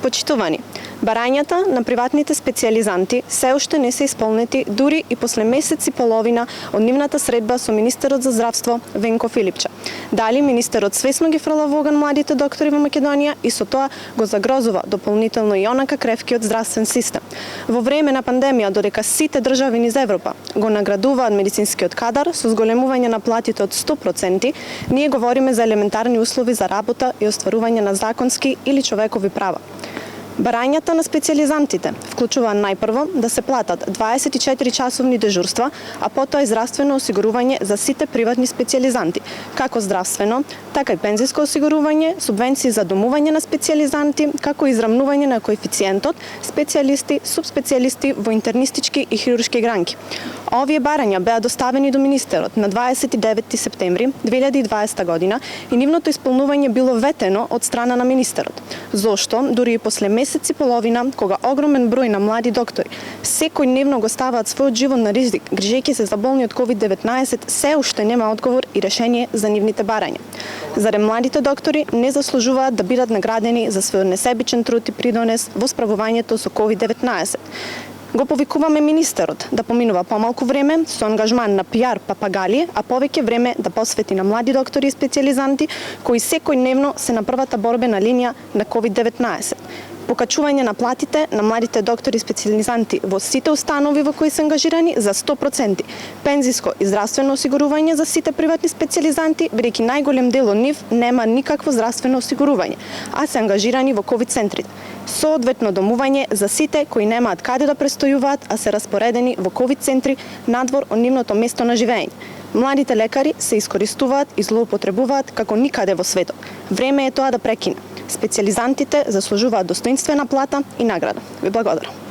Почитувани, барањата на приватните специјализанти се уште не се исполнети дури и после месец и половина од нивната средба со министерот за здравство Венко Филипче. Дали министерот свесно ги фрла во оган младите доктори во Македонија и со тоа го загрозува дополнително и онака кревкиот здравствен систем. Во време на пандемија, додека сите држави низ Европа го наградуваат медицинскиот кадар со зголемување на платите од 100%, ние говориме за елементарни услови за работа и остварување на законски или човекови права. Барањата на специјализантите вклучува најпрво да се платат 24 часовни дежурства, а потоа и здравствено осигурување за сите приватни специјализанти, како здравствено, така и пензиско осигурување, субвенции за домување на специјализанти, како и израмнување на коефициентот, специјалисти, субспецијалисти во интернистички и хируршки гранки. Овие барања беа доставени до министерот на 29 септември 2020 година и нивното исполнување било ветено од страна на министерот. Зошто, дури и после месец и половина, кога огромен број на млади доктори секојдневно го ставаат својот живот на ризик, грижејќи се за болни од COVID-19, се уште нема одговор и решение за нивните барања. Зарем младите доктори не заслужуваат да бидат наградени за својот несебичен труд и придонес во справувањето со COVID-19. Го повикуваме министерот да поминува помалку време со ангажман на пиар папагали, а повеќе време да посвети на млади доктори и специјализанти кои секојдневно се на првата борбена линија на COVID-19. Покачување на платите на младите доктори и специјализанти во сите установи во кои се ангажирани за 100%, пензиско и здравствено осигурување за сите приватни специјализанти, бидејќи најголем дел од нив нема никакво здравствено осигурување, а се ангажирани во ковид центрите. Соодветно домување за сите кои немаат каде да престојуваат, а се распоредени во ковид центри надвор од нивното место на живење. Младите лекари се искористуваат и злоупотребуваат како никаде во светот. Време е тоа да прекине. Специјализантите заслужуваат достоинствена плата и награда. Ви благодарам.